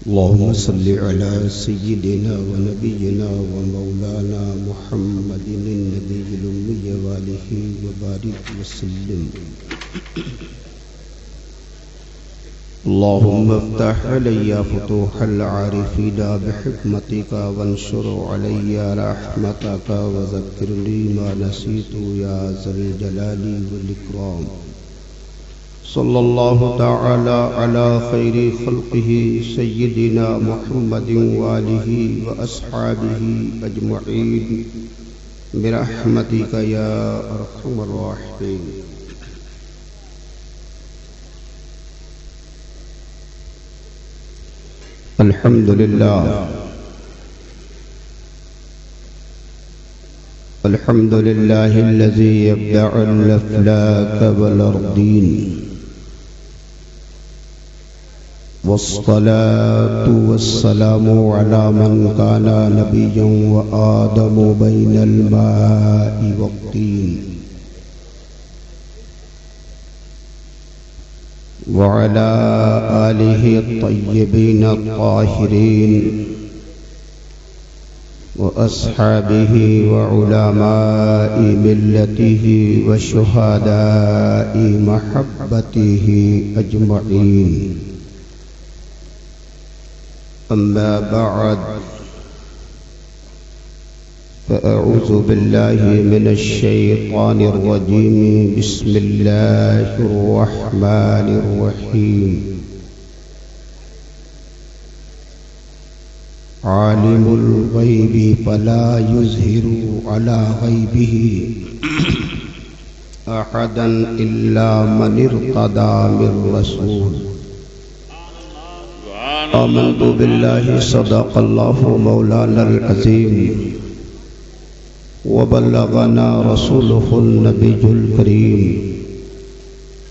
اللهم صل على سيدنا ونبينا ومولانا محمد النبي الأمي وآله وبارك وسلم. اللهم افتح علي فتوح العارفين بحكمتك وانشر علي رحمتك وذكرني ما نسيت يا ذا الجلال والإكرام. صلى الله تعالى على خير خلقه سيدنا محمد وآله وأصحابه أجمعين برحمتك يا أرحم الراحمين. الحمد لله الحمد لله الذي يبدع الأفلاك والأرضين، والصلاة والسلام على من كان نبيا وآدم بين الماء والطين، وعلى آله الطيبين الطاهرين وأصحابه وعلماء ملته وشهداء محبته أجمعين. أما بعد، فأعوذ بالله من الشيطان الرجيم. بسم الله الرحمن الرحيم. عالم الغيب فلا يظهر على غيبه أحدا إلا من ارتضى من رسول. آمنت بالله صدق الله مولانا العظيم، وبلغنا رسوله النبي الكريم،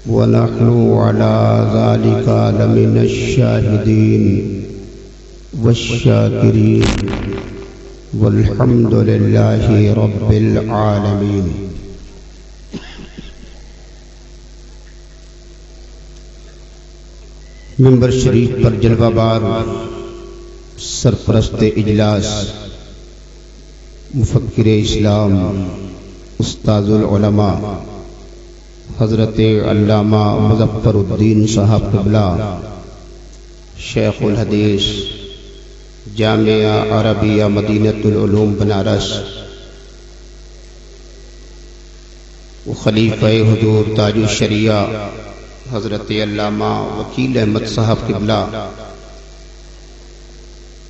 ونحن على ذلك لمن الشاهدين والشاكرين، والحمد لله رب العالمين. منبر شریف پر جلوہ بار سرپرست اجلاس مفکر اسلام استاذ العلماء حضرت علامہ مظفر الدین صاحب قبلہ، شیخ الحدیث جامعہ عربیہ مدینۃ العلوم بنارس، خلیفہ حضور تاج الشریعہ حضرت علامہ وکیل احمد صاحب قبلہ،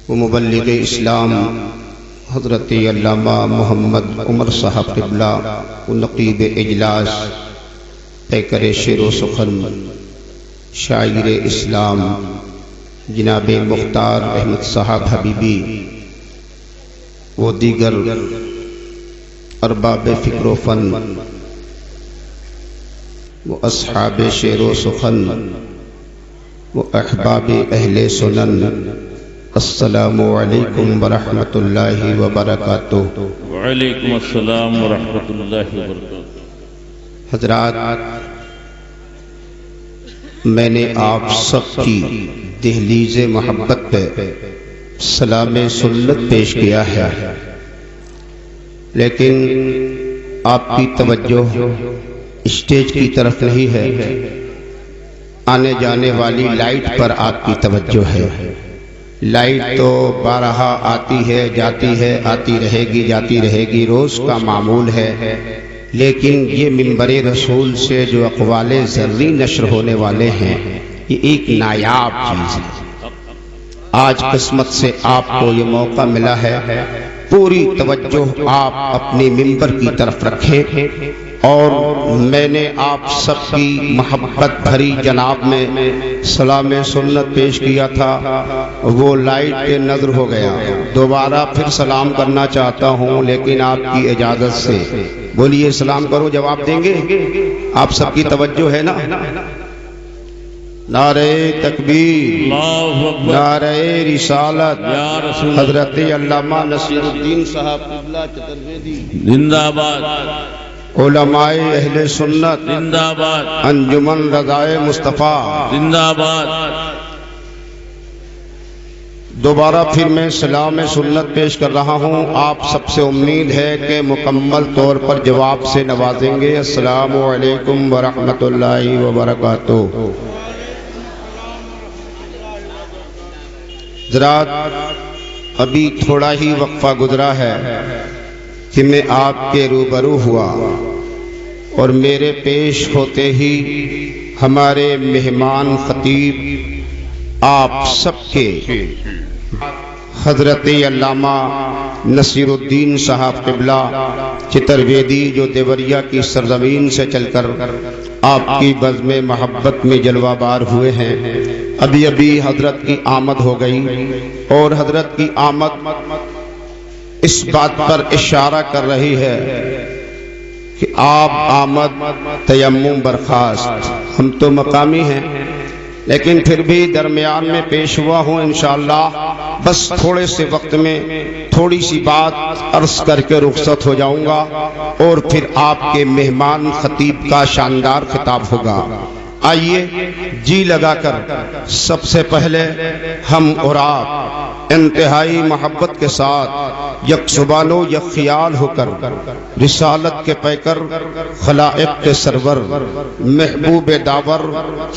ومبلغ اسلام حضرت علامہ محمد عمر صاحب قبلہ، ونقیب اجلاس پیکر شعر و سخن شاعر اسلام جناب مختار احمد صاحب حبیبی، و دیگر ارباب فکر و فن و اصحاب شعر و سخن و احباب اہل سنن، السلام علیکم ورحمۃ اللہ وبرکاتہ. وعلیکم السلام ورحمۃ اللہ وبرکاتہ. حضرات، میں نے آپ سب کی دہلیز محبت پہ سلام سنت پیش کیا ہے، لیکن آپ کی توجہ اسٹیج کی طرف نہیں ہے، آنے جانے والی لائٹ پر آپ کی توجہ ہے. لائٹ تو بارہا آتی ہے جاتی ہے، آتی رہے گی جاتی رہے گی، روز کا معمول ہے، لیکن یہ منبر رسول سے جو اقوال ذری نشر ہونے والے ہیں، یہ ایک نایاب چیز ہے. آج قسمت سے آپ کو یہ موقع ملا ہے، پوری توجہ آپ اپنے منبر کی طرف رکھیں. اور میں نے آپ سب کی محبت بھری جناب میں سلام سنت پیش کیا تھا، وہ لائٹ پہ نظر ہو گیا. دوبارہ پھر سلام کرنا چاہتا ہوں، لیکن آپ کی اجازت سے. بولیے سلام کرو، جواب دیں گے؟ آپ سب کی توجہ ہے نا؟ نعرہ تکبیر، نعرہ رسالت، حضرت علامہ نصیر الدین صاحب قبلہ چترویدی زندہ باد، علماء اہل سنت زندہ باد، انجمن رضائے مصطفیٰ زندہ باد. دوبارہ پھر میں سلام سنت پیش کر رہا ہوں. آپ سب سے امید ہے کہ مکمل طور پر جواب سے نوازیں گے. السلام علیکم ورحمۃ اللہ وبرکاتہ. حضرات، ابھی تھوڑا ہی وقفہ گزرا ہے کہ میں آپ کے روبرو ہوا اور میرے پیش ہوتے ہی ہمارے مہمان خطیب آپ سب کے حضرت علامہ نصیر الدین صاحب قبلہ چترویدی جو دیوریا کی سرزمین سے چل کر آپ کی بزم محبت میں جلوہ بار ہوئے ہیں، ابھی ابھی حضرت کی آمد ہو گئی اور حضرت کی آمد اس بات پر اشارہ کر رہی ہے کہ آپ آمد تیمم برخاست. ہم تو مقامی ہیں لیکن پھر بھی درمیان میں پیش ہوا ہوں. انشاءاللہ بس تھوڑے سے وقت میں تھوڑی سی بات عرض کر کے رخصت ہو جاؤں گا اور پھر آپ کے مہمان خطیب کا شاندار خطاب ہوگا. آئیے جی لگا کر سب سے پہلے ہم اور آپ انتہائی محبت کے ساتھ یک زبان و یک خیال ہو کر رسالت کے پیکر، خلائق کے سرور، محبوب داور،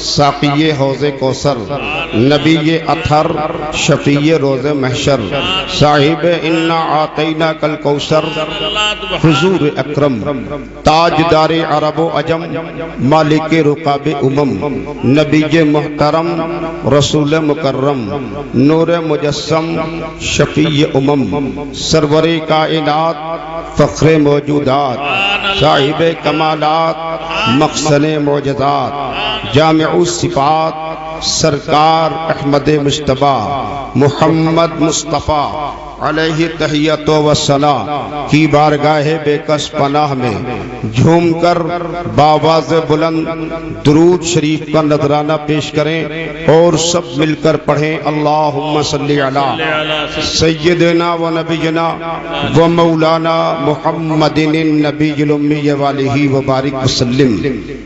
ساقی حوض کوثر، نبی اطہر، شفیع روز محشر، صاحب انا آتینا کل کوثر، حضور اکرم، تاجدار عرب و عجم، مالک رقاب نبی محترم، رسول مکرم، نور مجسم، شفیع سرور کائنات، فخر موجودات، صاحب کمالات، مخزن معجزات، جامع الصفات، سرکار احمد مجتبی محمد مصطفیٰ علیہ تحیت و ثنا کی بارگاہ بے کس پناہ میں جھوم کر باواز بلند درود شریف کا نذرانہ پیش کریں اور سب مل کر پڑھیں. اللہم صلی علی سیدنا و نبینا و مولانا محمد النبی الامی والہ وبارک وسلم.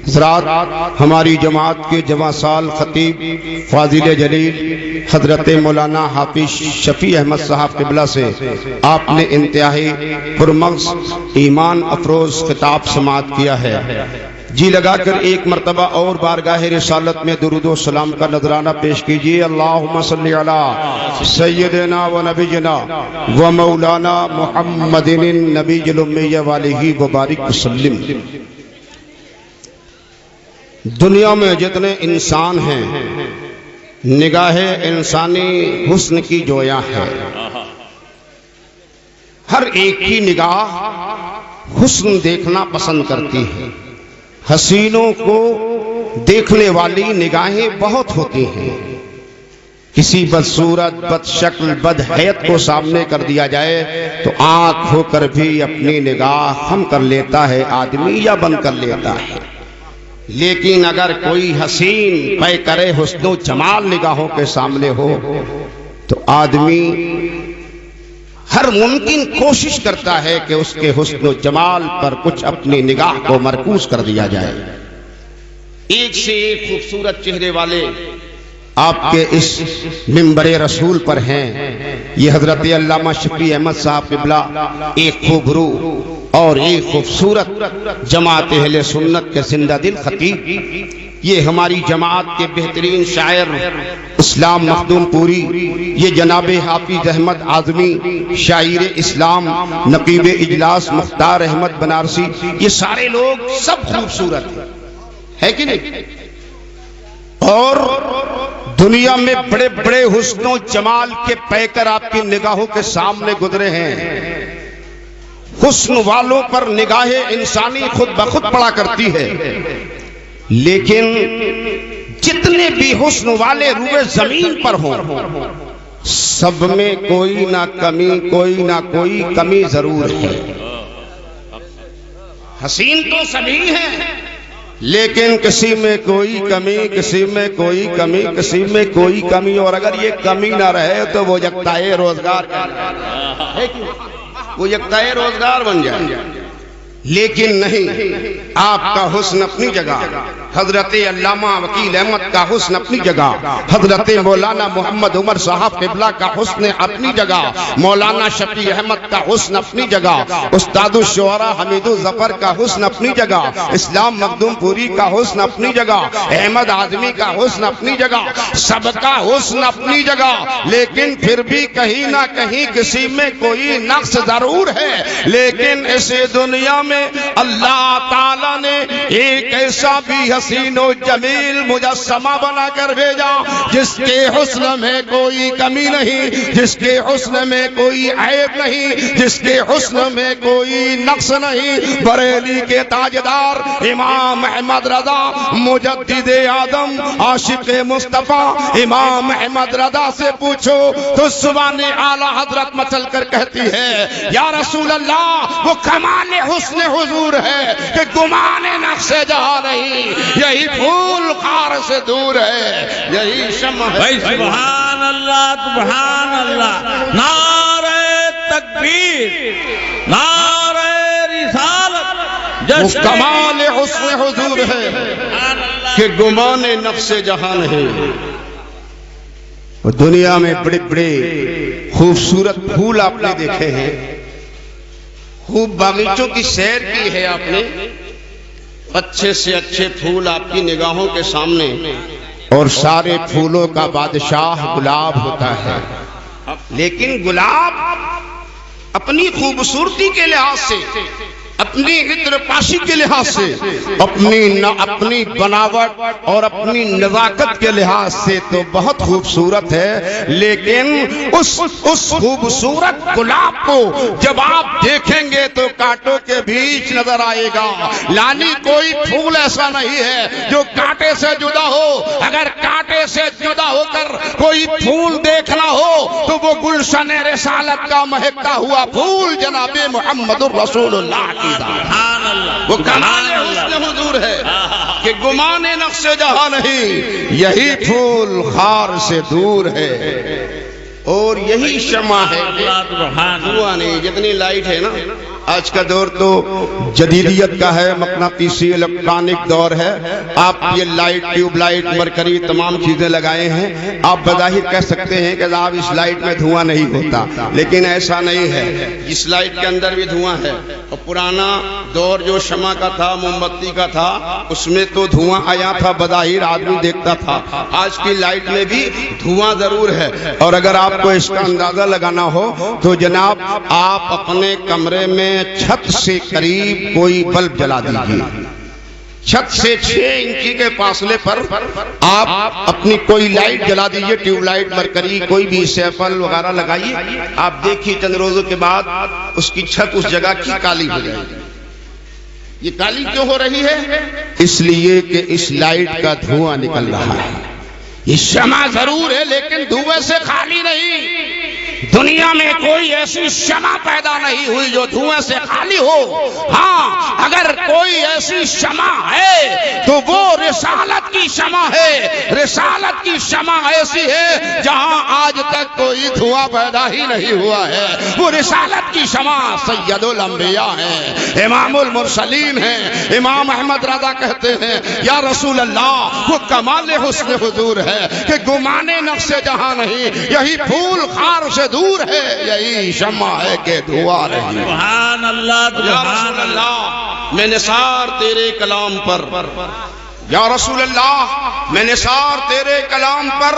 حضرات، ہماری جماعت کے جواں سال خطیب فاضل جلیل حضرت مولانا حافظ شفیع احمد صاحب قبلہ سے آپ نے انتہائی پرمغز ایمان افروز خطاب سماعت کیا ہے. جی لگا کر ایک مرتبہ اور بارگاہ رسالت میں درود و سلام کا نذرانہ پیش کیجیے. اللہم صلی علی سیدنا و نبینا و مولانا محمد النبی الامی والہ وبارک وسلم. دنیا میں جتنے انسان ہیں نگاہ انسانی حسن کی جویاں ہے. ہر ایک کی نگاہ حسن دیکھنا پسند کرتی ہے. حسینوں کو دیکھنے والی نگاہیں بہت ہوتی ہیں. کسی بدصورت، بد شکل، بد حیت کو سامنے کر دیا جائے تو آنکھ ہو کر بھی اپنی نگاہ خم کر لیتا ہے آدمی یا بند کر لیتا ہے. لیکن اگر کوئی حسین پیکر حسن و جمال نگاہوں کے سامنے ہو تو آدمی ہر ممکن کوشش کرتا ہے کہ اس کے حسن و جمال پر کچھ اپنی نگاہ کو مرکوز کر دیا جائے. ایک سے ایک خوبصورت چہرے والے آپ کے اس منبر رسول پر ہیں. یہ حضرت علامہ شفیع احمد صاحب قبلہ ایک خوبرو اور ایک خوبصورت جماعت اہل سنت کے زندہ دل خطیب. یہ ہماری جماعت کے بہترین شاعر اسلام مخدوم پوری، یہ جناب حافظ احمد اعظمی شاعر اسلام، نقیب اجلاس مختار احمد بنارسی، یہ سارے لوگ سب خوبصورت ہے کہ نہیں؟ اور دنیا میں بڑے بڑے حسن و جمال کے پیکر آپ کی نگاہوں کے سامنے گزرے ہیں. حسن والوں پر نگاہ انسانی خود بخود پڑا کرتی ہے، لیکن جتنے بھی حسن والے روئے زمین پر ہوں سب میں کوئی نہ کوئی کمی ضرور ہے. حسین تو سبھی ہیں لیکن کسی میں کوئی کمی، کسی میں کوئی کمی، کسی میں کوئی کمی. اور اگر یہ کمی نہ رہے تو وہ یکتائے روزگار ہے کہ وہ یکتائے روزگار بن جائے. لیکن نہیں، آپ کا حسن اپنی جگہ، حضرت علامہ وکیل احمد کا حسن اپنی جگہ، حضرت مولانا محمد عمر صاحب قبلہ کا حسن اپنی جگہ، مولانا شفیع احمد کا حسن اپنی جگہ، استاد الشعراء حمید الظفر کا حسن اپنی جگہ، اسلام مخدوم پوری کا حسن اپنی جگہ، احمد اعظمی کا حسن اپنی جگہ، سب کا حسن اپنی جگہ، لیکن پھر بھی کہیں نہ کہیں کسی میں کوئی نقص ضرور ہے۔ لیکن اس دنیا میں اللہ تعالیٰ نے ایک ایسا بھی حسین و جمیل مجسمہ بنا کر بھیجا جس کے حسن میں کوئی کمی نہیں، جس کے حسن میں کوئی عیب نہیں، جس کے حسن میں کوئی نقص نہیں۔ بریلی کے تاجدار امام احمد رضا مجدد آدم عاشق مصطفیٰ امام احمد رضا سے پوچھو تو زبان اعلیٰ حضرت مچل کر کہتی ہے یا رسول اللہ وہ کمال حسن حضور ہے کہ گمان نقص جہاں نہیں، یہی پھول خار سے دور ہے، یہی شمع ہے۔ سبحان اللہ سبحان اللہ، نعرہ تکبیر، نعرہ رسالت، وہ کمال حسن حضور ہے کہ گمان نقص جہاں نہیں۔ دنیا میں بڑے بڑے خوبصورت پھول آپ نے دیکھے ہیں، خوب باغیچوں کی سیر کی ہے آپ نے، اچھے سے اچھے پھول آپ کی نگاہوں کے سامنے، اور سارے پھولوں کا بادشاہ گلاب ہوتا ہے، لیکن گلاب اپنی خوبصورتی کے لحاظ سے، اپنی عطر پاشی کے لحاظ سے، اپنی بناوٹ اور اپنی نزاکت کے لحاظ سے تو بہت خوبصورت ہے، لیکن اس خوبصورت گلاب کو جب آپ دیکھیں گے تو کانٹوں کے بیچ نظر آئے گا۔ یعنی کوئی پھول ایسا نہیں ہے جو کانٹے سے جدا ہو، اگر کانٹے سے جدا ہو کر کوئی پھول دیکھنا ہو تو وہ گلشن رسالت کا مہکتا ہوا پھول جناب محمد الرسول اللہ کی، وہ کمال حسن حضور ہے کہ گمان نقص جہاں نہیں، یہی پھول خار سے دور ہے، اور یہی شمع ہے۔ دھواں نہیں، جتنی لائٹ ہے نا، آج کا دور تو جدیدیت کا ہے، مقناطیسی الیکٹرانک دور ہے، آپ یہ لائٹ، ٹیوب لائٹ، مرکری تمام چیزیں لگائے ہیں، آپ بظاہر کہہ سکتے ہیں کہ صاحب اس لائٹ میں دھواں نہیں ہوتا، لیکن ایسا نہیں ہے، اس لائٹ کے اندر بھی دھواں ہے، اور پرانا دور جو شمع کا تھا، موم بتی کا تھا، اس میں تو دھواں آیا تھا، بظاہر آدمی دیکھتا تھا، آج کی لائٹ میں بھی دھواں ضرور ہے۔ اور اگر آپ کو اس کا اندازہ لگانا ہو تو جناب آپ اپنے کمرے میں چھت سے قریب کوئی بلب جلا دیجیے، چھت سے 6 انچی کے فاصلے پر آپ اپنی کوئی لائٹ جلا دیجئے، ٹیوب لائٹ، مرکری، کوئی بھی سیفل وغیرہ لگائیے، آپ دیکھیے چند روزوں کے بعد اس کی چھت اس جگہ کی کالی ہو جائے گی۔ یہ کالی کیوں ہو رہی ہے؟ اس لیے کہ اس لائٹ کا دھواں نکل رہا ہے۔ یہ شمع ضرور ہے لیکن دھوئیں سے خالی نہیں، دنیا میں کوئی ایسی شمع پیدا نہیں ہوئی جو دھوئیں سے خالی ہو۔ ہاں اگر کوئی ایسی شمع ہے تو وہ رسالت کی شمع ہے، رسالت کی شمع ایسی ہے جہاں آج تک کوئی دھواں پیدا ہی نہیں ہوا ہے، وہ رسالت کی شمع سید الانبیاء ہیں، امام المرسلین ہیں۔ امام احمد رضا کہتے ہیں یا رسول اللہ وہ کمال حسن حضور ہے کہ گمان نقص جہاں نہیں، یہی پھول خار سے دور ہے، یہی شمع ہے کہ دھواں نہیں۔ سبحان اللہ یا رسول اللہ میں نثار تیرے کلام پر، یا رسول اللہ میں نثار تیرے کلام پر،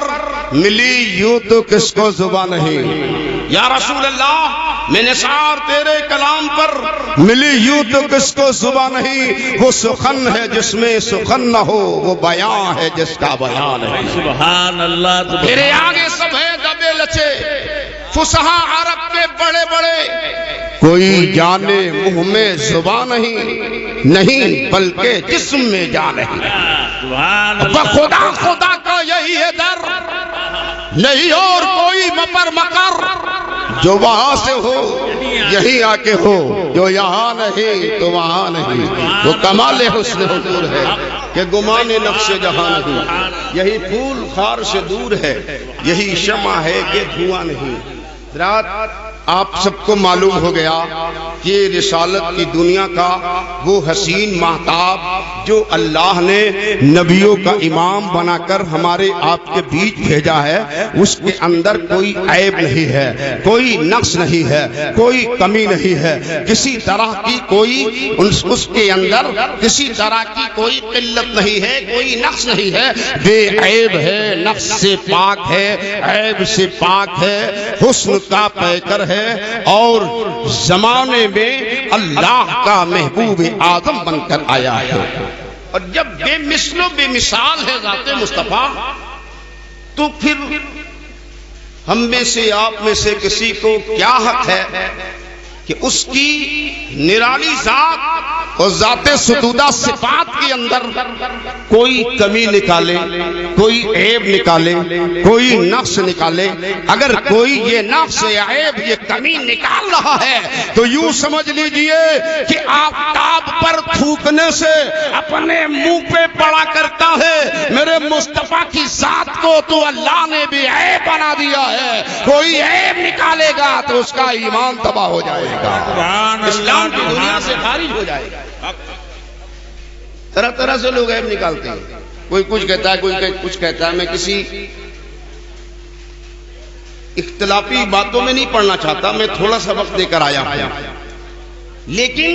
ملی یوں تو کس کو زبان نہیں، یا رسول اللہ میں نثار تیرے کلام پر، ملی یوں تو کس کو زبان نہیں، وہ سخن ہے جس میں سخن نہ ہو، وہ بیان ہے جس کا بیان ہے۔ سبحان اللہ تیرے آگے سب ہے دبے لچے فصحا عرب کے بڑے بڑے، کوئی جانے منہ میں زبان نہیں بلکہ جسم میں جان نہیں۔ خدا خدا کا یہی ہے در، نہیں اور کوئی مپر مکر، جو وہاں سے ہو یہی آ کے ہو، جو یہاں نہیں تو وہاں نہیں، وہ کمال حسن حضور ہے کہ گمان نقص جہاں نہیں، یہی پھول خار سے دور ہے، یہی شمع ہے کہ دھواں نہیں۔ رات آپ سب کو معلوم ہو گیا کہ رسالت کی دنیا کا وہ حسین مہتاب جو اللہ نے نبیوں کا امام بنا کر ہمارے آپ کے بیچ بھیجا ہے، اس کے اندر کوئی عیب نہیں ہے، کوئی نقص نہیں ہے، کوئی کمی نہیں ہے، کسی طرح کی کوئی اس کے اندر کسی طرح کی کوئی قلت نہیں ہے، کوئی نقص نہیں ہے، بے عیب ہے، نقص سے پاک ہے، عیب سے پاک ہے، حسن کا پیکر ہے، اور زمانے میں اللہ کا محبوب اعظم بن کر آیا ہے۔ اور جب بے مثل و بے مثال ہے ذات مصطفیٰ، تو پھر ہم میں سے آپ میں سے کسی کو کیا حق ہے کہ اس کی نرالی ذات اور ذات ستودہ صفات کے اندر کوئی کمی نکالے، کوئی عیب نکالے، کوئی نقص نکالے۔ اگر کوئی یہ نقص یا عیب یہ کمی نکال رہا ہے تو یوں سمجھ لیجئے کہ آفتاب پر تھوکنے سے اپنے منہ پہ پڑا کرتا ہے۔ میرے مصطفیٰ کی ذات کو تو اللہ نے بھی عیب بنا دیا ہے، کوئی عیب نکالے گا تو اس کا ایمان تباہ ہو جائے گا، اسلام کی دنیا سے خارج ہو جائے گا۔ طرح طرح سے لوگ عیب نکالتے ہیں، کوئی کچھ کہتا ہے، کوئی کچھ کہتا ہے۔ میں کسی اختلافی باتوں میں نہیں پڑھنا چاہتا، میں تھوڑا سا وقت دے کر آیا ہوں، لیکن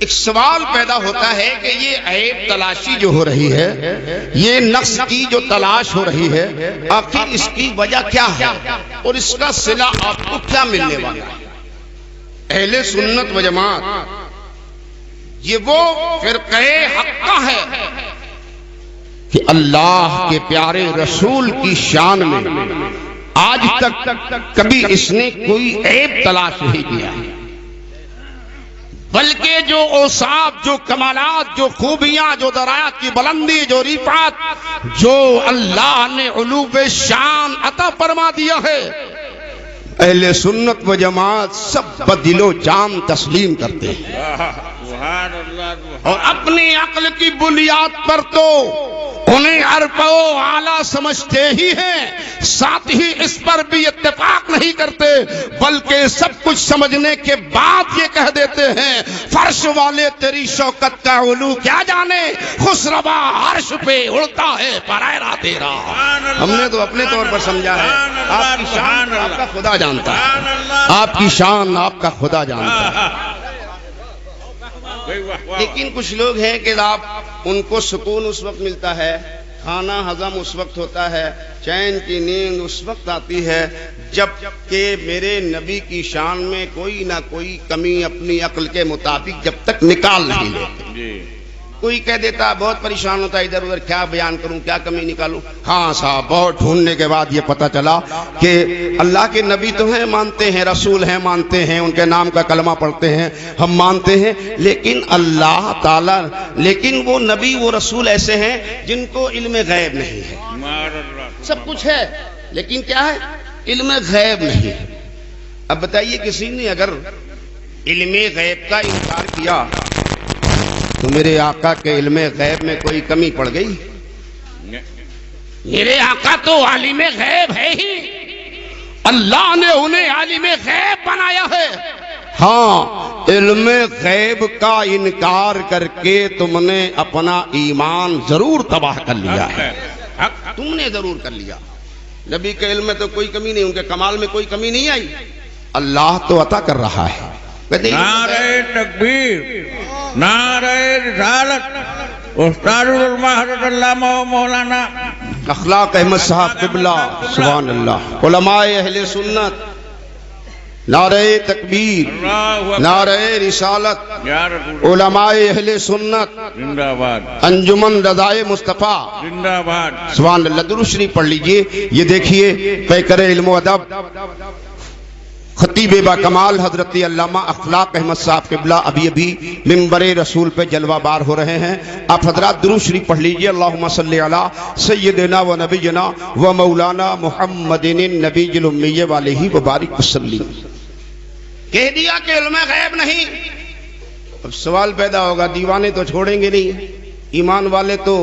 ایک سوال پیدا ہوتا ہے کہ یہ عیب تلاشی جو ہو رہی ہے، یہ نقص کی جو تلاش ہو رہی ہے، آخر اس کی وجہ کیا ہے اور اس کا صلہ آپ کو کیا ملنے والا ہے؟ اہل سنت و جماعت یہ وہ فرقہ حقہ ہے کہ اللہ کے پیارے رسول کی شان میں آج تک کبھی اس نے کوئی عیب تلاش نہیں کیا، بلکہ جو اوصاف، جو کمالات، جو خوبیاں، جو درجات کی بلندی، جو رفعت، جو اللہ نے علو شان عطا فرما دیا ہے، اہل سنت و جماعت سب بدل و جان تسلیم کرتے ہیں، اور اپنی عقل کی بنیاد پر تو انہیں عرفہ و اعلیٰ سمجھتے ہی ہیں، ساتھ ہی اس پر بھی اتفاق نہیں کرتے، بلکہ سب کچھ سمجھنے کے بعد یہ کہہ دیتے ہیں فرش والے تیری شوکت کا علو کیا جانے، خسروا عرش پہ اڑتا ہے پرائرہ تیرا۔ ہم نے تو اپنے طور پر سمجھا ہے آپ کی شان آپ کا خدا جانتا ہے، آپ کی شان آپ کا خدا جانتا ہے، لیکن کچھ لوگ ہیں کہ آپ ان کو سکون اس وقت ملتا ہے، کھانا ہضم اس وقت ہوتا ہے، چین کی نیند اس وقت آتی ہے جب کہ میرے نبی کی شان میں کوئی نہ کوئی کمی اپنی عقل کے مطابق جب تک نکال نہیں لیتے۔ کوئی کہہ دیتا بہت پریشان ہوتا ہے ادھر ادھر کیا بیان کروں، کیا کمی نکالوں۔ ہاں صاحب، بہت ڈھونڈنے کے بعد یہ پتہ چلا کہ اللہ کے نبی تو ہیں، مانتے ہیں، رسول ہیں، مانتے ہیں، ان کے نام کا کلمہ پڑھتے ہیں، ہم مانتے ہیں، لیکن اللہ تعالیٰ، لیکن وہ نبی وہ رسول ایسے ہیں جن کو علم غیب نہیں ہے۔ سب کچھ ہے لیکن کیا ہے؟ علم غیب نہیں ہے۔ اب بتائیے کسی نے اگر علم غیب کا انکار کیا تو میرے آقا کے علم غیب میں کوئی کمی پڑ گئی؟ میرے آقا تو عالم غیب ہے ہی، اللہ نے انہیں عالم غیب بنایا ہے۔ ہاں، علم غیب کا انکار کر کے تم نے اپنا ایمان ضرور تباہ کر لیا ہے، تم نے ضرور کر لیا۔ نبی کے علم میں تو کوئی کمی نہیں، ان کے کمال میں کوئی کمی نہیں آئی، اللہ تو عطا کر رہا ہے۔ نعرہ تکبیر، نعرہ رسالت، استاد العلماء حضرت علامہ مولانا اخلاق احمد صاحب قبلہ، سبحان اللہ، علماء اہل سنت، نعرہ تکبیر، نعرہ رسالت، علماء اہل سنت، زندہ باد، انجمن رضائے مصطفیٰ، زندہ باد، سبحان اللہ۔ درود شریف پڑھ لیجئے۔ یہ دیکھیے پیکر علم و ادب خطیب با کمال حضرت علامہ اخلاق احمد صاحب قبلہ ابھی منبر رسول پہ جلوہ بار ہو رہے ہیں۔ آپ حضرات درود شریف پڑھ لیجئے۔ اللہم صلی علی سیدنا و نبینا و مولانا محمد النبی الامی علیہ وبارک وسلم۔ کہہ دیا کہ علم غیب نہیں، اب سوال پیدا ہوگا دیوانے تو چھوڑیں گے نہیں، ایمان والے تو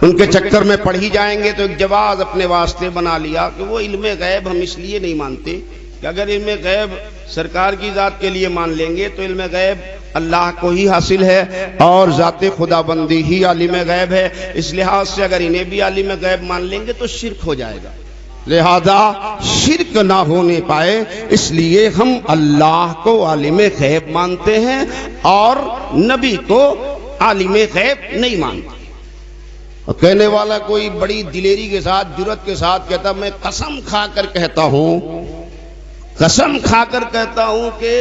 ان کے چکر میں پڑھ ہی جائیں گے، تو ایک جواز اپنے واسطے بنا لیا کہ وہ علم غیب ہم اس لیے نہیں مانتے کہ اگر علم غیب سرکار کی ذات کے لیے مان لیں گے تو علم غیب اللہ کو ہی حاصل ہے اور ذات خدا بندی ہی عالم غیب ہے، اس لحاظ سے اگر انہیں بھی عالم غیب مان لیں گے تو شرک ہو جائے گا، لہذا شرک نہ ہونے پائے اس لیے ہم اللہ کو عالم غیب مانتے ہیں اور نبی کو عالم غیب نہیں مانتے۔ اور کہنے والا کوئی بڑی دلیری کے ساتھ جرات کے ساتھ کہتا میں قسم کھا کر کہتا ہوں کہ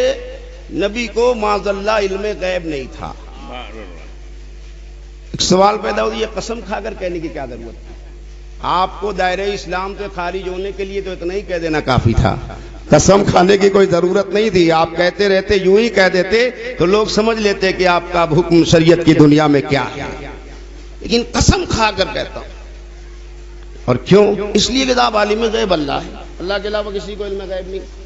نبی کو معاذ اللہ علم غیب نہیں تھا۔ ایک سوال پیدا ہوتا ہے، یہ قسم کھا کر کہنے کی کیا ضرورت ہے؟ آپ کو دائرہ اسلام سے خارج ہونے کے لیے تو اتنا ہی کہہ دینا کافی تھا، قسم کھانے کی کوئی ضرورت نہیں تھی۔ آپ کہتے رہتے، یوں ہی کہہ دیتے تو لوگ سمجھ لیتے کہ آپ کا حکم شریعت کی دنیا میں کیا ہے، لیکن قسم کھا کر کہتا ہوں۔ اور کیوں؟ اس لیے کہ آپ عالم غیب اللہ ہے، اللہ کے علاوہ کسی کو علم غیب نہیں۔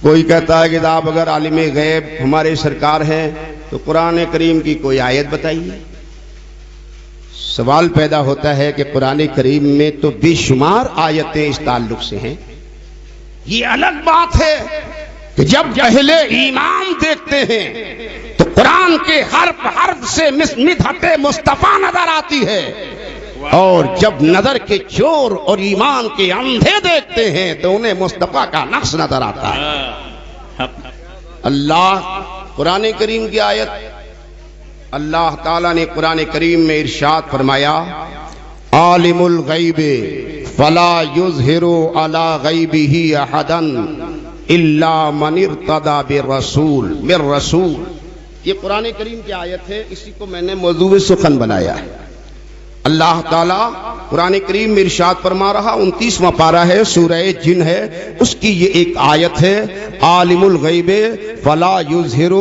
کوئی کہتا ہے کہ آپ اگر عالم غیب ہمارے سرکار ہیں تو قرآن کریم کی کوئی آیت بتائیے۔ سوال پیدا ہوتا ہے کہ قرآن کریم میں تو بے شمار آیتیں اس تعلق سے ہیں۔ یہ الگ بات ہے کہ جب اہل ایمان دیکھتے ہیں تو قرآن کے حرف سے مدحت مصطفیٰ نظر آتی ہے، اور جب نظر کے چور اور ایمان کے اندھے دیکھتے ہیں تو انہیں مصطفیٰ کا نقش نظر آتا ہے۔ اللہ قرآن کریم کی آیت، اللہ تعالیٰ نے قرآن کریم میں ارشاد فرمایا عالم الغیب فلا یظہر علی غیبہ احدا الا من ارتضی بالرسول من رسول۔ یہ قرآن کریم کی آیت ہے، اسی کو میں نے موضوع سخن بنایا ہے۔ اللہ تعالیٰ قرآن کریم میں ارشاد فرما رہا، 29واں پارہ ہے، سورہ جن ہے، اس کی یہ ایک آیت ہے عالم الغیب فلا یظہر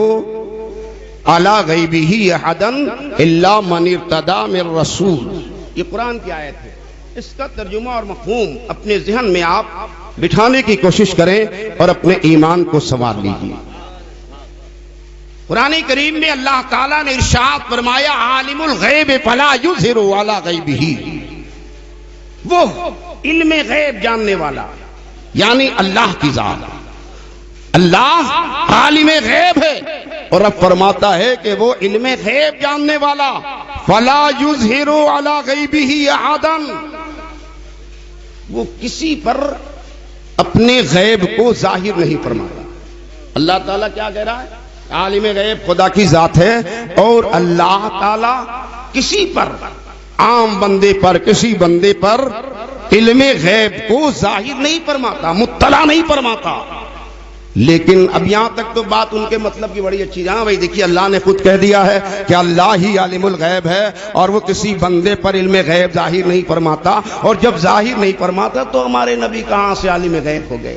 علی غیبہ احدا الا من ارتضی من رسول۔ یہ قرآن کی آیت ہے، اس کا ترجمہ اور مفہوم اپنے ذہن میں آپ بٹھانے کی کوشش کریں اور اپنے ایمان کو سنوار لیجیے۔ قرآن کریم میں اللہ تعالیٰ نے ارشاد فرمایا عالم الغیب فلا یظہر علی غیبہ، وہ علم غیب جاننے والا یعنی اللہ کی ذات، اللہ عالم غیب ہے اور اب فرماتا ہے کہ وہ علم غیب جاننے والا فلا یظہر علی غیبہ احدا، وہ کسی پر اپنے غیب کو ظاہر نہیں فرماتا۔ اللہ تعالیٰ کیا کہہ رہا ہے؟ عالم غیب خدا کی ذات ہے اور اللہ تعالیٰ کسی پر، عام بندے پر، کسی بندے پر علم غیب کو ظاہر نہیں فرماتا، مطلع نہیں فرماتا۔ لیکن اب یہاں تک تو بات ان کے مطلب کی بڑی اچھی، ہاں بھائی دیکھیے اللہ نے خود کہہ دیا ہے کہ اللہ ہی عالم الغیب ہے اور وہ کسی بندے پر علم غیب ظاہر نہیں فرماتا، اور جب ظاہر نہیں فرماتا تو ہمارے نبی کہاں سے عالم غیب ہو گئے،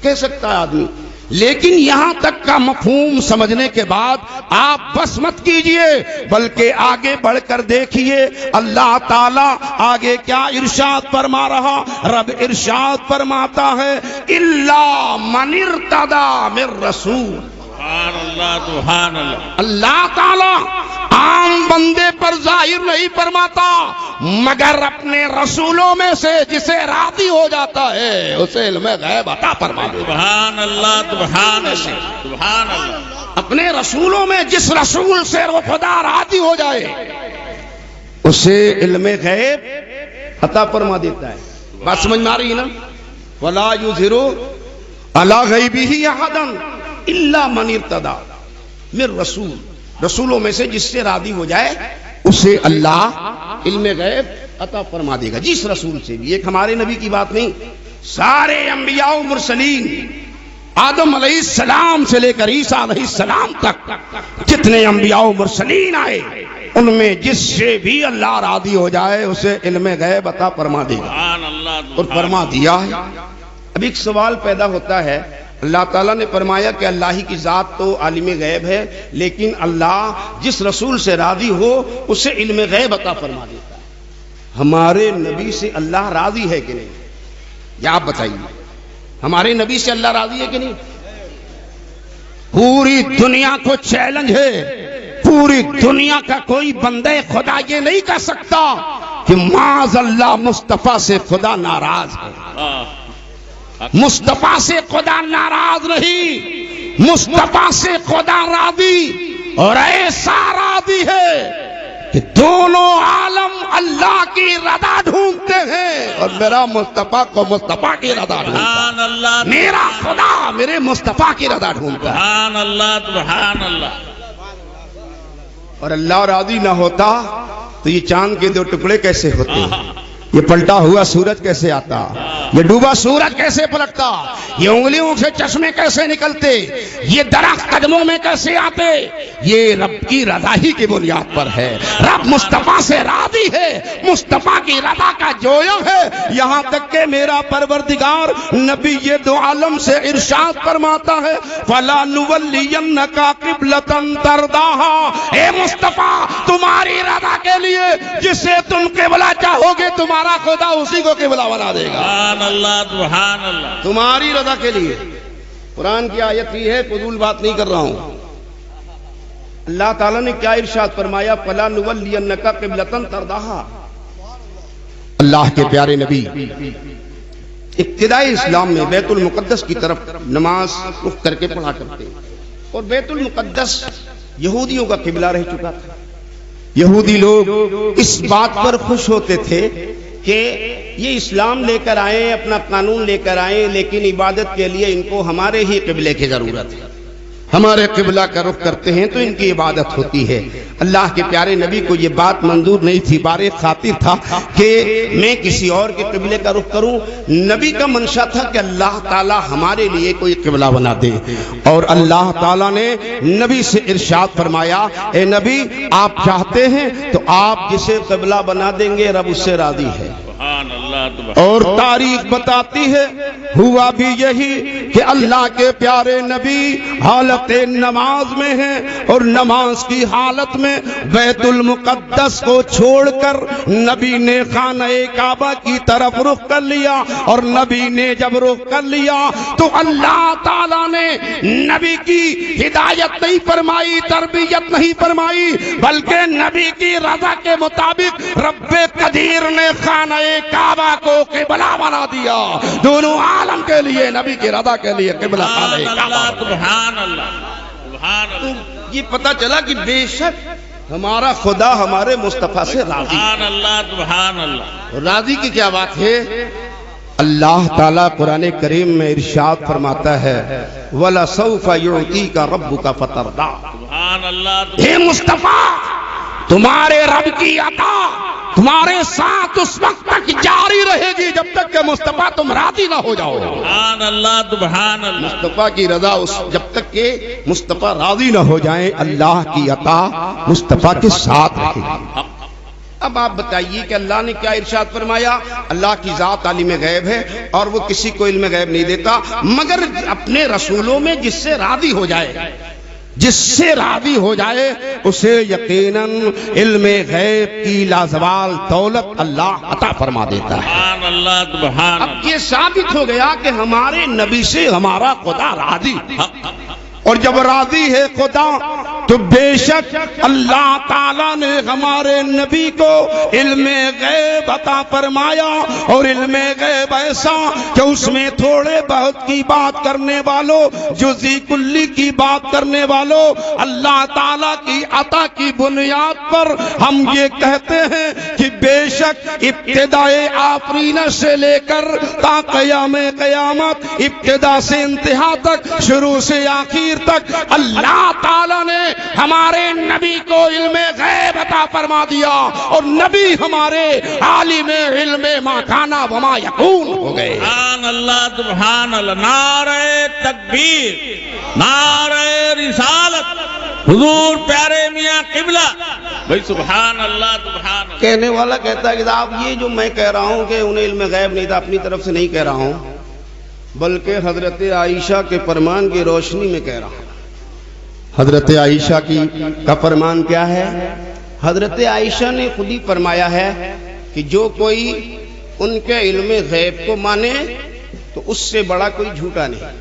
کہہ سکتا ہے آدمی۔ لیکن یہاں تک کا مفہوم سمجھنے کے بعد آپ بس مت کیجئے، بلکہ آگے بڑھ کر دیکھیے اللہ تعالیٰ آگے کیا ارشاد فرما رہا۔ رب ارشاد فرماتا ہے الا من ارتضی من رسول۔ سبحان اللہ سبحان اللہ۔ اللہ تعالیٰ عام بندے پر ظاہر نہیں فرماتا مگر اپنے رسولوں میں سے جسے راضی ہو جاتا ہے اسے علم غیب عطا فرما دیتا۔ سبحان اللہ سبحان اللہ سبحان اللہ۔ اپنے رسولوں میں جس رسول سے وہ خدا راضی ہو جائے اسے علم غیب عطا فرما دیتا ہے۔ بات سمجھ میں آ رہی ہے نا؟ ولا یظہر علی غیبہ احدا الا من ارتضی من رسول، رسولوں میں سے جس سے راضی ہو جائے اسے اللہ علم غیب عطا فرما دے گا، جس رسول سے بھی۔ ایک ہمارے نبی کی بات نہیں، سارے انبیاء و مرسلین آدم علیہ السلام سے لے کر عیسیٰ علیہ السلام تک جتنے انبیاء و مرسلین آئے ان میں جس سے بھی اللہ راضی ہو جائے اسے علم غیب عطا فرما دے گا، سبحان اللہ اور فرما دیا ہے۔ اب ایک سوال پیدا ہوتا ہے، اللہ تعالیٰ نے فرمایا کہ اللہ ہی کی ذات تو عالم غیب ہے، لیکن اللہ جس رسول سے راضی ہو اسے علم غیب عطا فرما دیتا ہے۔ ہمارے نبی سے اللہ راضی ہے کہ نہیں؟ یا آپ بتائیے، ہمارے نبی سے اللہ راضی ہے کہ نہیں؟ پوری دنیا کو چیلنج ہے، پوری دنیا کا کوئی بندہ خدا یہ نہیں کہہ سکتا کہ معاذ اللہ مصطفیٰ سے خدا ناراض ہے۔ مصطفیٰ سے خدا ناراض نہیں، مصطفیٰ سے خدا راضی، اور ایسا راضی ہے کہ دونوں عالم اللہ کی رضا ڈھونڈتے ہیں، اور میرا مصطفیٰ کو مصطفیٰ کی رضا ڈھونڈتا ہے، میرا خدا میرے مصطفیٰ کی رضا ڈھونڈتا ہے۔ سبحان اللہ سبحان اللہ۔ اور اللہ راضی نہ ہوتا تو یہ چاند کے دو ٹکڑے کیسے ہوتے، یہ پلٹا ہوا سورج کیسے آتا، یہ ڈوبا سورج کیسے پلٹتا، یہ انگلیوں سے چشمے کیسے نکلتے، یہ درخت قدموں میں کیسے آتے، یہ رب کی رضا ہی کی بنیاد پر ہے۔ رب مصطفیٰ سے راضی ہے، مصطفیٰ کی رضا کا جویا ہے، یہاں تک کہ میرا پروردگار نبی یہ دو عالم سے ارشاد فرماتا ہے فَلَا نُوَلِّيَنَّكَ قِبْلَةً تَرْضَاهَا، اے مصطفیٰ تمہاری رضا کے لیے جسے تم قبلہ چاہو گے تمہارا خدا اسی کو قبلہ بنا دے گا۔ سبحان اللہ سبحان اللہ۔ تمہاری رضا کے لیے۔ قرآن کی آیت یہ ہے، فضول بات نہیں کر رہا ہوں۔ اللہ تعالیٰ نے کیا ارشاد فرمایا فَلَا نُوَلِّيَنَّكَ قِبْلَةً تَرْضَاهَا۔ اللہ کے پیارے نبی ابتدائی اسلام میں بیت المقدس کی طرف نماز رخ کر کے پڑھا کرتے ہیں، اور بیت المقدس یہودیوں کا قبلہ رہ چکا تھا۔ یہودی لوگ اس بات پر خوش ہوتے تھے کہ یہ اسلام لے کر آئیں، اپنا قانون لے کر آئیں، لیکن عبادت کے لیے ان کو ہمارے ہی قبلے کی ضرورت ہے، ہمارے قبلہ کا رخ کرتے ہیں تو ان کی عبادت ہوتی ہے۔ اللہ کے پیارے نبی کو یہ بات منظور نہیں تھی، بارے خاطر تھا کہ میں کسی اور کے قبلے کا رخ کروں۔ نبی کا منشا تھا کہ اللہ تعالی ہمارے لیے کوئی قبلہ بنا دے، اور اللہ تعالی نے نبی سے ارشاد فرمایا اے نبی آپ چاہتے ہیں تو آپ جسے قبلہ بنا دیں گے رب اس سے راضی ہے۔ سبحان اللہ۔ اور تاریخ بتاتی ہے ہوا بھی یہی کہ اللہ کے پیارے نبی حالت نماز میں ہیں، اور نماز کی حالت میں بیت المقدس کو چھوڑ کر نبی نے خانہ کعبہ کی طرف رخ کر لیا، اور نبی نے جب رخ کر لیا تو اللہ تعالیٰ نے نبی کی ہدایت نہیں فرمائی، تربیت نہیں فرمائی، بلکہ نبی کی رضا کے مطابق رب قدیر نے خانہ کعبہ کو قبلہ بنا دیا، دونوں عالم کے لیے نبی کی رضا کے لیے قبلہ خانہ کعبہ۔ سبحان اللہ سبحان اللہ۔ یہ پتہ چلا کہ بے شک ہمارا خدا ہمارے مصطفیٰ سے راضی۔ سبحان اللہ سبحان اللہ۔ راضی کی کیا بات ہے؟ اللہ تعالیٰ قرآن کریم میں ارشاد فرماتا ہے وَلَسَوْفَ يُعْطِيكَ رَبُّكَ فَتَرْضَىٰ۔ سبحان اللہ۔ اے مصطفیٰ تمہارے رب کی عطا تمہارے ساتھ اس وقت تک جاری رہے گی جب تک کہ مصطفیٰ تم راضی نہ ہو جاؤ۔ سبحان اللہ سبحان اللہ۔ مصطفیٰ کی رضا جب تک کہ مصطفیٰ راضی نہ ہو جائیں اللہ کی عطا مصطفیٰ کے ساتھ رہے گی۔ اب آپ بتائیے کہ اللہ نے کیا ارشاد فرمایا؟ اللہ کی ذات عالم غیب ہے اور وہ کسی کو علم غیب نہیں دیتا مگر اپنے رسولوں میں جس سے راضی ہو جائے، جس سے راضی ہو جائے اسے یقیناً علم غیب کی لازوال دولت اللہ عطا فرما دیتا ہے۔ سبحان اللہ سبحان اللہ۔ اب یہ ثابت ہو گیا کہ ہمارے نبی سے ہمارا خدا راضی، اور جب راضی ہے خدا تو بے شک اللہ تعالیٰ نے ہمارے نبی کو علم غیب عطا فرمایا، اور علم غیب ایسا کہ اس میں تھوڑے بہت کی بات کرنے والوں، جزئی کلی کی بات کرنے والوں، اللہ تعالیٰ کی عطا کی بنیاد پر ہم یہ کہتے ہیں کہ بے شک ابتدائے آفرینت سے لے کر تا قیام قیامت، ابتدا سے انتہا تک، شروع سے آخر تک اللہ تعالیٰ نے ہمارے نبی کو علم غیب عطا فرما دیا، اور نبی ہمارے عالم علم ما کان و ما یکون ہو گئے۔ سبحان اللہ سبحان اللہ۔ نعرہ تکبیر، نعرہ رسالت، حضور پیارے میاں قبلہ، بھائی سبحان اللہ سبحان اللہ۔ کہنے والا کہتا ہے کہ صاحب یہ جو میں کہہ رہا ہوں کہ انہیں علم غیب نہیں تھا، اپنی طرف سے نہیں کہہ رہا ہوں بلکہ حضرت عائشہ کے فرمان کی روشنی میں کہہ رہا ہوں۔ حضرت عائشہ کا فرمان کیا ہے؟ حضرت عائشہ نے خود ہی فرمایا ہے کہ جو کوئی ان کے علم غیب کو مانے تو اس سے بڑا کوئی جھوٹا نہیں،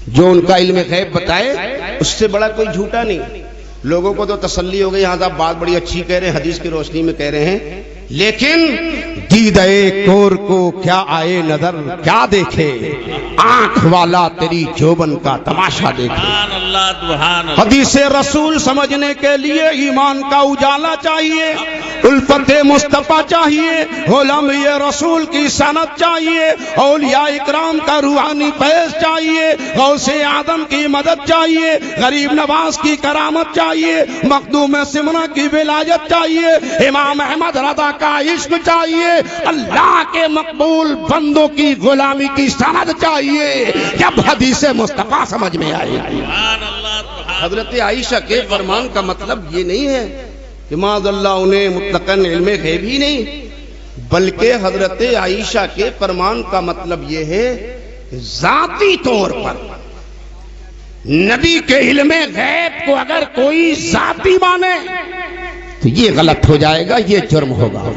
جو ان کا علم غیب بتائے اس سے بڑا کوئی جھوٹا نہیں۔ لوگوں کو تو تسلی ہو گئی، ہاں صاحب بات بڑی اچھی کہہ رہے ہیں، حدیث کی روشنی میں کہہ رہے ہیں، لیکن دیدے کور کو کیا آئے نظر کیا دیکھے، آنکھ والا تیری جوبن کا تماشا دیکھے۔ سبحان اللہ سبحان اللہ۔ حدیث رسول سمجھنے کے لیے ایمان کا اجالا چاہیے، الفت مصطفیٰ چاہیے، علماء رسول کی سند چاہیے، اولیاء اکرام کا روحانی فیض چاہیے، غوث اعظم کی مدد چاہیے، غریب نواز کی کرامت چاہیے، مخدوم سمرہ کی ولایت چاہیے، امام احمد رضا کا عشق چاہیے، اللہ کے مقبول بندوں کی غلامی کی سند چاہیے، جب حدیث مصطفیٰ سمجھ میں آئے۔ سبحان اللہ سبحان حضرت عائشہ کے فرمان کا مطلب یہ نہیں ہے کہ معاذ اللہ انہیں مطلقاً علم غیب ہی نہیں، بلکہ حضرت عائشہ کے فرمان کا مطلب یہ ہے کہ ذاتی طور پر نبی کے علم غیب کو اگر کوئی ذاتی مانے تو یہ غلط ہو جائے گا، یہ جرم ہوگا۔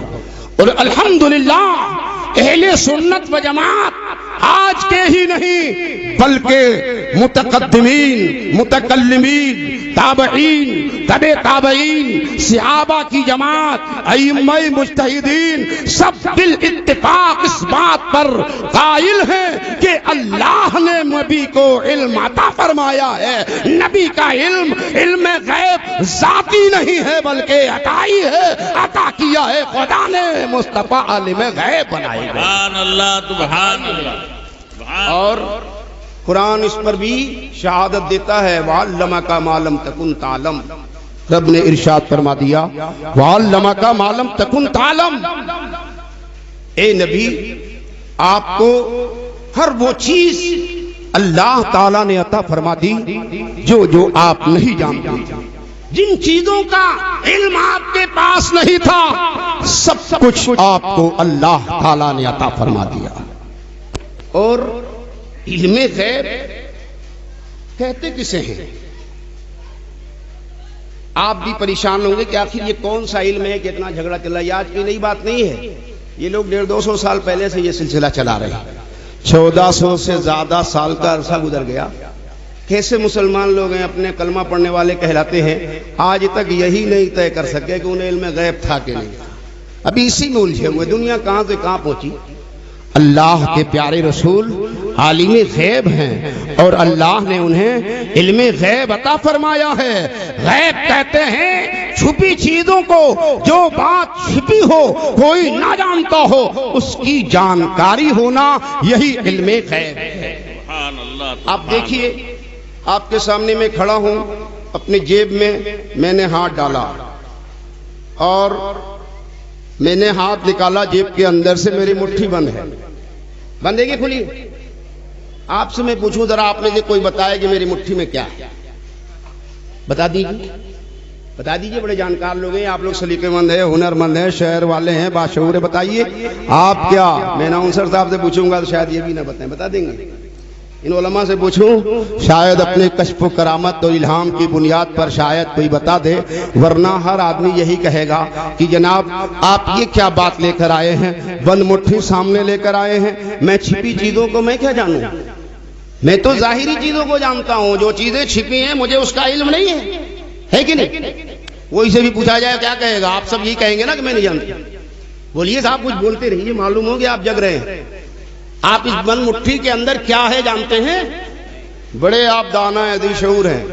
اور الحمدللہ اہل سنت و جماعت آج کے ہی نہیں بلکہ متقدمین، متکلمین، تابعین، تبع تابعین، صحابہ کی جماعت، ائمہ مجتہدین سب بالاتفاق اس بات پر قائل ہیں کہ اللہ نے نبی کو علم عطا فرمایا ہے۔ نبی کا علم علم غیب ذاتی نہیں ہے بلکہ عطائی ہے، عطا کیا ہے خدا نے، مصطفیٰ عالم غیب بنائے گئے۔ سبحان اللہ سبحان اللہ۔ اور قرآن اس پر بھی شہادت دیتا ہے، وَعَلَّمَكَ مَا لَمْ تَكُنْ تَعْلَمْ، رب نے ارشاد فرما دیا وَعَلَّمَكَ مَا لَمْ تَكُنْ تَعْلَمْ، اے نبی آپ کو ہر وہ چیز اللہ تعالیٰ نے عطا فرما دی جو آپ نہیں جانتے، جن چیزوں کا علم آپ کے پاس نہیں تھا سب کچھ آپ کو اللہ تعالیٰ نے عطا فرما دیا۔ اور علم غیب کہتے کسے ہیں؟ آپ بھی پریشان ہوں گے کہ آخر یہ کون سا علم ہے کہ اتنا جھگڑا چل رہا ہے۔ یہ آج کی نئی بات نہیں ہے، یہ لوگ 150-200 سال پہلے سے یہ سلسلہ چلا رہے ہیں، 1400 سے زیادہ سال کا عرصہ گزر گیا۔ کیسے مسلمان لوگ ہیں اپنے کلمہ پڑھنے والے کہلاتے ہیں، آج تک یہی نہیں طے کر سکے کہ انہیں علم غیب تھا کہ نہیں تھا، ابھی اسی میں الجھے ہوئے۔ دنیا کہاں سے کہاں پہنچی۔ اللہ کے پیارے رسول عالم غیب ہیں اور اللہ نے انہیں علم غیب عطا فرمایا ہے۔ غیب کہتے ہیں چھپی چیزوں کو، جو بات چھپی ہو کوئی نہ جانتا ہو اس کی جانکاری ہونا، یہی علم غیب ہے۔ سبحان اللہ۔ آپ دیکھیے، آپ کے سامنے میں کھڑا ہوں، اپنی جیب میں نے ہاتھ ڈالا اور میں نے ہاتھ نکالا، جیب کے اندر سے میری مٹھی بند ہے، بند ہے کہ کھلی؟ آپ سے میں پوچھوں ذرا، آپ نے سے کوئی بتایا کہ میری مٹھی میں کیا ہے؟ بتا دیجیے، بڑے جانکار لوگ ہیں آپ لوگ، سلیقے مند ہیں، ہنر مند ہیں، شہر والے ہیں، باشعور ہیں، بتائیے آپ کیا؟ میں اناؤنسر صاحب سے پوچھوں گا تو شاید یہ بھی نہ بتائیں، بتا دیں گے؟ ان علماء سے پوچھوں شاید اپنے کشف و کرامت اور الہام کی بنیاد پر شاید کوئی بتا دے، ورنہ ہر آدمی یہی کہے گا کہ جناب آپ یہ کیا بات لے کر آئے ہیں، بند مٹھی سامنے لے کر آئے ہیں، میں چھپی چیزوں کو میں کیا جانوں؟ میں تو ظاہری چیزوں کو جانتا ہوں، جو چیزیں چھپی ہیں مجھے اس کا علم نہیں ہے کہ نہیں؟ وہی سے بھی پوچھا جائے کیا کہے گا؟ آپ سب یہی کہیں گے نا کہ میں نہیں جانتا۔ بولیے صاحب، کچھ بولتے رہیے، معلوم ہو گیا آپ جگ رہے ہیں۔ آپ اس بند مٹھی کے اندر کیا ہے جانتے ہیں؟ بڑے آپ دانا ہیں، ذی شعور ہیں۔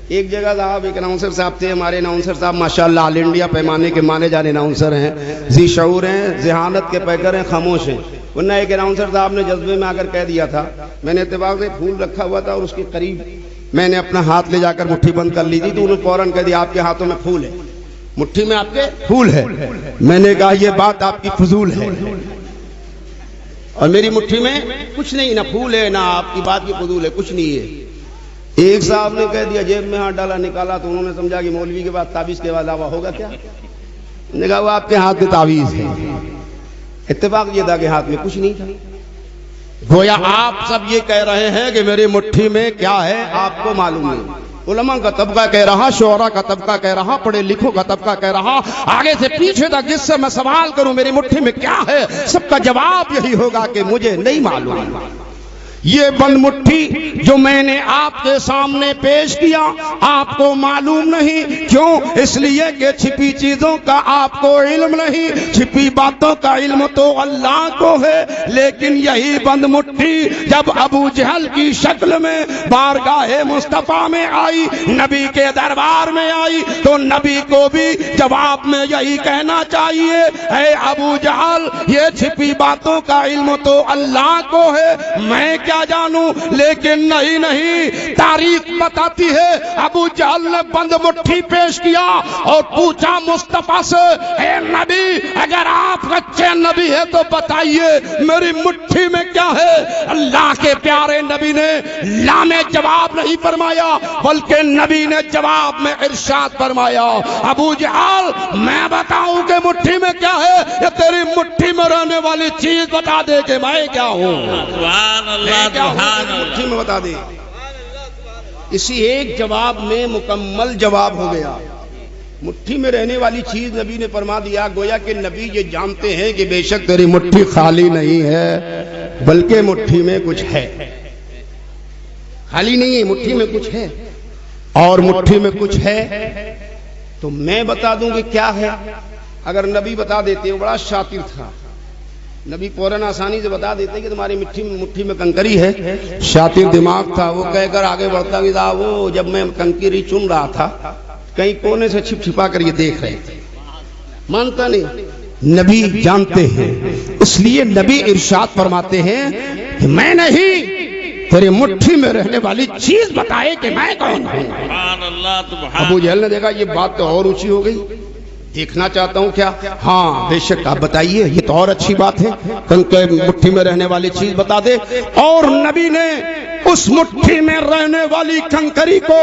ایک جگہ صاحب ایک اناؤنسر صاحب تھے، ہمارے اناؤنسر صاحب ماشاءاللہ آل انڈیا پیمانے کے مانے جانے اناؤنسر ہیں، ذی شعور ہیں، ذہانت کے پیکر ہیں، خاموش ہیں۔ ورنہ ایک اناؤنسر صاحب نے جذبے میں آ کر کہہ دیا تھا، میں نے اتفاق سے پھول رکھا ہوا تھا اور اس کے قریب میں نے اپنا ہاتھ لے جا کر مٹھی بند کر لی تھی، تو انہوں نے فوراً کہہ دیا آپ کے ہاتھوں میں پھول ہے، مٹھی میں آپ کے پھول ہے۔ میں نے کہا یہ بات آپ کی فضول ہے، اور میری مٹھی میں کچھ نہیں، نہ پھول ہے نہ آپ کی بات کی فضول ہے، کچھ نہیں ہے۔ ایک صاحب نے کہہ دیا، جیب میں ہاتھ ڈالا، نکالا، تو انہوں نے سمجھا کہ مولوی کے بعد تعویذ کے علاوہ ہوگا کیا؟ نے کہا وہ آپ کے ہاتھ میں تعویذ ہے۔ اتفاق یہ تھا کہ ہاتھ میں کچھ نہیں تھا۔ گویا آپ سب یہ کہہ رہے ہیں کہ میری مٹھی میں کیا ہے آپ کو معلوم نہیں۔ علماء کا طبقہ کہہ رہا، شعراء کا طبقہ کہہ رہا، پڑھے لکھوں کا طبقہ کہہ رہا، آگے سے پیچھے تک جس سے میں سوال کروں میری مٹھی میں کیا ہے، سب کا جواب یہی ہوگا کہ مجھے نہیں معلوم۔ یہ بند مٹھی جو میں نے آپ کے سامنے پیش کیا آپ کو معلوم نہیں، کیوں؟ اس لیے کہ چھپی چیزوں کا آپ کو علم نہیں، چھپی باتوں کا علم تو اللہ کو ہے۔ لیکن یہی بند مٹھی جب ابو جہل کی شکل میں بارگاہ مصطفیٰ میں آئی، نبی کے دربار میں آئی، تو نبی کو بھی جواب میں یہی کہنا چاہیے، اے ابو جہل یہ چھپی باتوں کا علم تو اللہ کو ہے، میں کیا جانوں؟ لیکن نہیں، تاریخ بتاتی ہے ابو جہل نے بند مٹھی پیش کیا اور پوچھا مصطفیٰ سے، اے نبی اگر آپ سچے نبی ہے تو بتائیے میری مٹھی میں کیا ہے؟ اللہ کے پیارے نبی نے لام جواب نہیں فرمایا، بلکہ نبی نے جواب میں ارشاد فرمایا، ابو جہل میں بتاؤں کہ مٹھی میں کیا ہے یا تیری مٹھی میں رہنے والی چیز بتا دے کہ میں کیا ہوں؟ سبحان اللہ سبحان اللہ، مٹھی میں بتا دے۔ اسی ایک جواب میں مکمل جواب ہو گیا۔ مٹھی میں رہنے والی چیز نبی نے فرما دیا، گویا کہ نبی یہ جانتے ہیں کہ بے شک تیری مٹھی خالی نہیں ہے بلکہ مٹھی میں کچھ ہے، خالی نہیں ہے، مٹھی میں کچھ ہے، اور مٹھی میں کچھ ہے تو میں بتا دوں کہ کیا ہے۔ اگر نبی بتا دیتے، وہ بڑا شاطر تھا، نبی فوراً آسانی سے بتا دیتے کہ تمہاری مٹھی میں کنکری ہے، شاطر دماغ تھا، وہ کہہ کر آگے بڑھتا گیا، وہ جب میں کنکری چن رہا تھا کہیں کونے سے چھپ چھپا کر یہ دیکھ رہے تھے، مانتا نہیں۔ نبی جانتے ہیں، اس لیے نبی ارشاد فرماتے ہیں کہ میں نہیں، تیرے مٹھی میں رہنے والی چیز بتائے کہ میں کون ہوں۔ سبحان اللہ سبحان ابو جہل نے دیکھا یہ بات تو اور اونچی ہو گئی، دیکھنا چاہتا ہوں کیا؟ ہاں بے شک آپ بتائیے، یہ تو اور اچھی بات ہے، کہ مٹھی میں رہنے والی چیز بتا دے۔ اور نبی نے اس مٹھی میں رہنے والی کنکری کو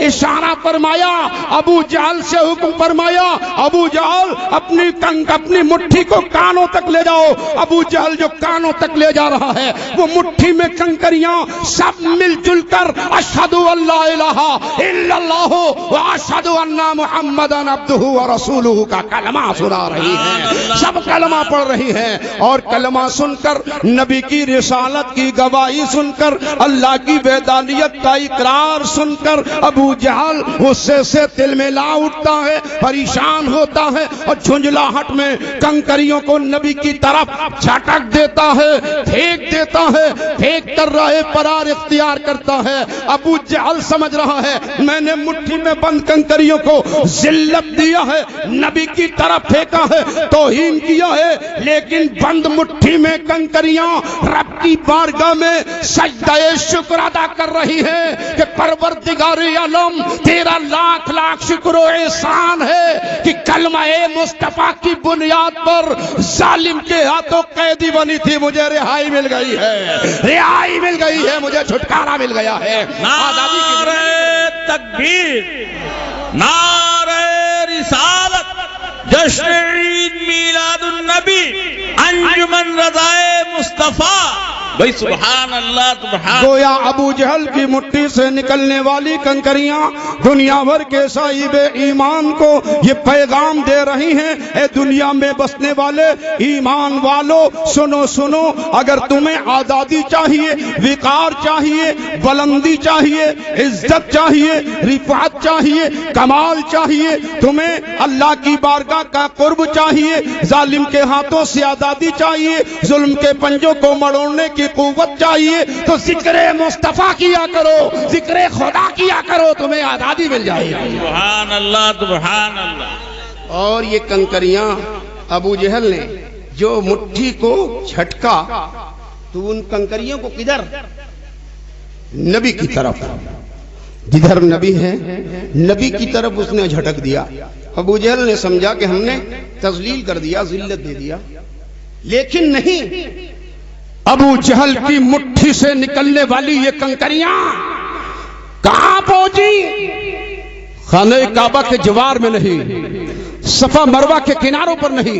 اشارہ فرمایا، ابو جہل سے حکم فرمایا، ابو جہل اپنی مٹھی کو کانوں تک لے جاؤ۔ ابو جہل جو کانوں تک لے جا رہا ہے، وہ مٹھی میں کنکریاں سب مل جل کر اشہد ان لا الہ الا اللہ واشہد ان محمدا عبدہ ورسولہ کا کلمہ سنا رہی ہیں، سب کلمہ پڑھ رہی ہیں، اور کلمہ سن کر نبی کی رسالت کی گواہی سن کر اللہ کی وحدانیت کا اقرار سن کر ابو جہل غصے سے تل میں لا اٹھتا ہے، پریشان ہوتا ہے، اور جھنجھلاہٹ میں کنکریوں کو نبی کی طرف چھٹک دیتا ہے، پھینک دیتا ہے، پھینک کر راہ فرار اختیار کرتا ہے۔ ابو جہل سمجھ رہا ہے میں نے مٹھی میں بند کنکریوں کو ذلت دیا ہے، نبی کی طرف پھینکا ہے، توہین کیا ہے، لیکن بند مٹھی میں کنکریاں رب کی بارگاہ میں سجدہ شکر ادا کر رہی ہے کہ پروردگار عالم تیرا لاکھ لاکھ شکر و احسان ہے کہ کلمہ مصطفیٰ کی بنیاد پر ظالم کے ہاتھوں قیدی بنی تھی، مجھے رہائی مل گئی ہے، رہائی مل گئی ہے، مجھے چھٹکارا مل گیا ہے۔ نعرہ تکبیر، نعرہ رسالت، جشن عید میلاد النبی، انجمن رضائے مصطفیٰ، بھائی سبحان اللہ سبحان۔ گویا ابو جہل کی مٹھی سے نکلنے والی کنکریاں دنیا بھر کے صاحب ایمان کو یہ پیغام دے رہی ہیں، اے دنیا میں بسنے والے ایمان والو سنو سنو، اگر تمہیں آزادی چاہیے، وقار چاہیے، بلندی چاہیے، عزت چاہیے، رفعت چاہیے، کمال چاہیے، تمہیں اللہ کی بارگاہ کا قرب چاہیے، ظالم کے ہاتھوں سے آزادی چاہیے، ظلم کے پنجوں کو مڑوڑنے کی قوت چاہیے، تو ذکر مصطفیٰ کیا کرو، ذکر خدا کیا کرو، تمہیں آزادی مل جائے گی۔ سبحان اللہ سبحان اللہ۔ اور یہ کنکریاں ابو جہل نے جو مٹھی کو جھٹکا تو ان کنکریوں کو کدھر؟ نبی کی طرف، جدھر نبی ہے نبی کی طرف اس نے جھٹک دیا۔ ابو جہل نے سمجھا کہ ہم نے تذلیل کر دیا، ذلت دے دیا، لیکن نہیں، ابو جہل کی مٹھی سے نکلنے والی یہ کنکریاں کہاں پہنچی؟ خانہ کعبہ کے جوار میں نہیں، صفا مروہ کے کناروں پر نہیں،